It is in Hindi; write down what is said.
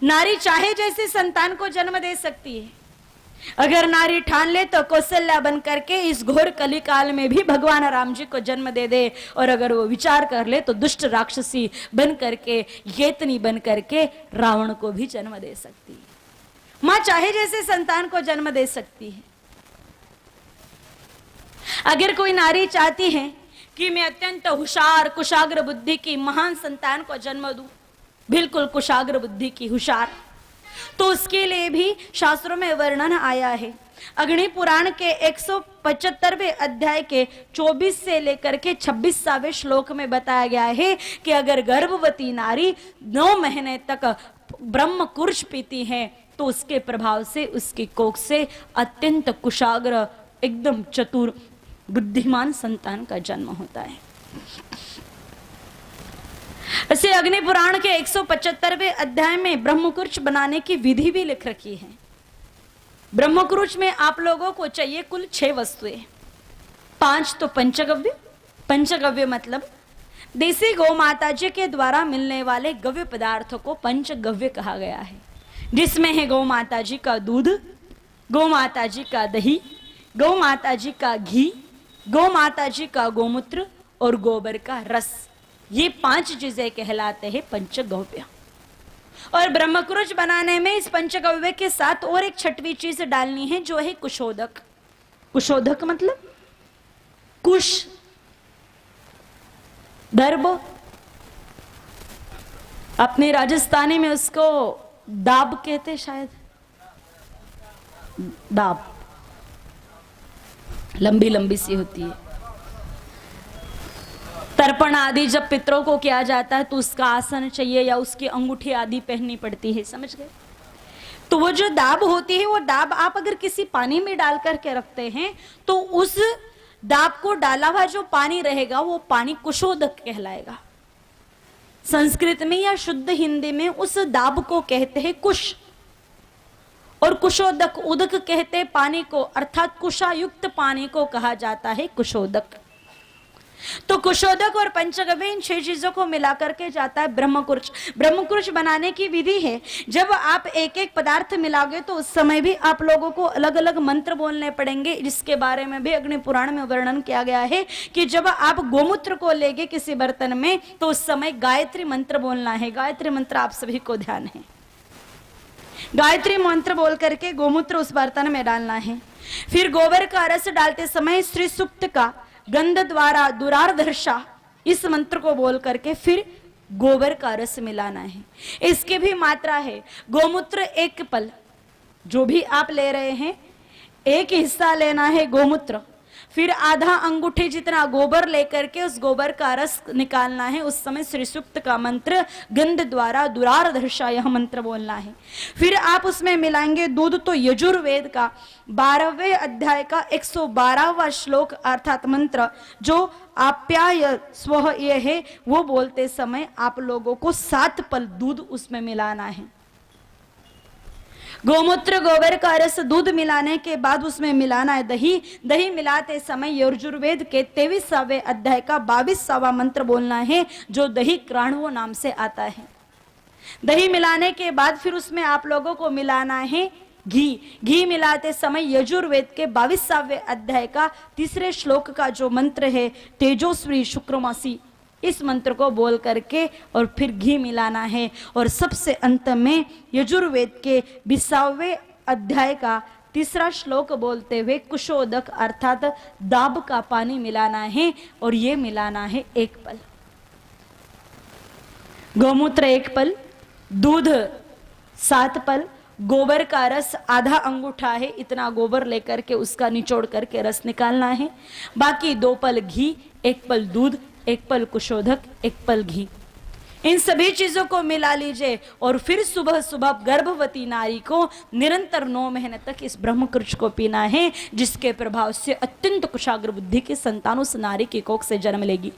नारी चाहे जैसे संतान को जन्म दे सकती है। अगर नारी ठान ले तो कौशल्या बन करके इस घोर कली काल में भी भगवान राम जी को जन्म दे दे, और अगर वो विचार कर ले तो दुष्ट राक्षसी बन करके, येतनी बन करके रावण को भी जन्म दे सकती है। मां चाहे जैसे संतान को जन्म दे सकती है। अगर कोई नारी चाहती है कि मैं अत्यंत होशियार कुशाग्र बुद्धि की महान संतान को जन्म दूं, बिल्कुल कुशाग्र बुद्धि की होशियार, तो उसके लिए भी शास्त्रों में वर्णन आया है। अग्नि पुराण के 175वें अध्याय के 24 से लेकर के 26वें श्लोक में बताया गया है कि अगर गर्भवती नारी 9 महीने तक ब्रह्म कुर्ष पीती है तो उसके प्रभाव से उसकी कोख से अत्यंत कुशाग्र, एकदम चतुर, बुद्धिमान संतान का जन्म होता है। ऐसे अग्नि पुराण के 175वें अध्याय में ब्रह्मकुर्च बनाने की विधि भी लिख रखी है। ब्रह्मकुर्च में आप लोगों को चाहिए कुल 6 वस्तुएं। 5 तो पंचगव्य। पंचगव्य मतलब देसी गौ माता जी के द्वारा मिलने वाले गव्य पदार्थों को पंचगव्य कहा गया है, जिसमें है गौ माता जी का दूध, गौ माता जी का दही, गौ माता जी का घी, गौ माता जी का गोमूत्र और गोबर का रस। ये 5 चीजें कहलाते हैं पंचगव्य। और ब्रह्मकुर्च बनाने में इस पंचगव्य के साथ और एक 6वीं चीज डालनी है, जो है कुशोदक। कुशोदक मतलब कुश, दर्भ, अपने राजस्थानी में उसको दाब कहते शायद, दाब, लंबी लंबी सी होती है। तर्पण आदि जब पितरों को किया जाता है तो उसका आसन चाहिए या उसकी अंगूठी आदि पहननी पड़ती है, समझ गए। तो वो जो दाब होती है, वो दाब आप अगर किसी पानी में डाल करके रखते हैं तो उस दाब को डाला हुआ जो पानी रहेगा वो पानी कुशोदक कहलाएगा। संस्कृत में या शुद्ध हिंदी में उस दाब को कहते हैं कुश, और कुशोदक, उदक कहते पानी को, अर्थात कुशायुक्त पानी को कहा जाता है कुशोदक। तो कुशोदक और पंचगव्य, इन 6 चीजों को मिलाकर के जाता है ब्रह्मकुर्च। ब्रह्मकुर्च बनाने की विधि है, जब आप एक एक पदार्थ मिलाओगे तो उस समय भी आप लोगों को अलग अलग मंत्र बोलने पड़ेंगे, जिसके बारे में भी अग्नि पुराण में वर्णन किया गया है कि जब आप गोमूत्र को लेगे किसी बर्तन में तो उस समय गायत्री मंत्र बोलना है। गायत्री मंत्र आप सभी को ध्यान है। गायत्री मंत्र बोल करके गोमूत्र उस बर्तन में डालना है। फिर गोबर का रस डालते समय श्री सूक्त का गंध द्वारा दुरार्धर्षा, इस मंत्र को बोल करके फिर गोबर का रस मिलाना है। इसकी भी मात्रा है। गोमूत्र 1 पल, जो भी आप ले रहे हैं 1 हिस्सा लेना है गोमूत्र, फिर आधा अंगूठी जितना गोबर लेकर के उस गोबर का रस निकालना है। उस समय श्री सूक्त का मंत्र गंध द्वारा दुरार्धर्षा, यह मंत्र बोलना है। फिर आप उसमें मिलाएंगे दूध। तो यजुर्वेद का 12वें अध्याय का 112वां श्लोक अर्थात मंत्र जो आप्याय स्वः ये है, वो बोलते समय आप लोगों को 7 पल दूध उसमें मिलाना है। गोमूत्र, गोबर का रस, दूध मिलाने के बाद उसमें मिलाना है दही। दही मिलाते समय यजुर्वेद के 23वें अध्याय का 22वां मंत्र बोलना है, जो दही क्राणवो नाम से आता है। दही मिलाने के बाद फिर उसमें आप लोगों को मिलाना है घी। घी मिलाते समय यजुर्वेद के 22वें अध्याय का 3 श्लोक का जो मंत्र है तेजस्वी शुक्रमासी, इस मंत्र को बोल करके और फिर घी मिलाना है। और सबसे अंत में यजुर्वेद के 20वें अध्याय का 3 श्लोक बोलते हुए कुशोदक अर्थात दाब का पानी मिलाना है, और ये मिलाना है 1 पल। गोमूत्र 1 पल, दूध 7 पल, गोबर का रस आधा अंगूठा है इतना गोबर लेकर के उसका निचोड़ करके रस निकालना है। बाकी 2 पल घी, 1 पल दूध, 1 पल कुशोदक, 1 पल घी। इन सभी चीजों को मिला लीजिए और फिर सुबह सुबह गर्भवती नारी को निरंतर 9 महीने तक इस ब्रह्मकुर्च को पीना है, जिसके प्रभाव से अत्यंत कुशाग्र बुद्धि की संतान उस नारी की कोख से जन्म लेगी।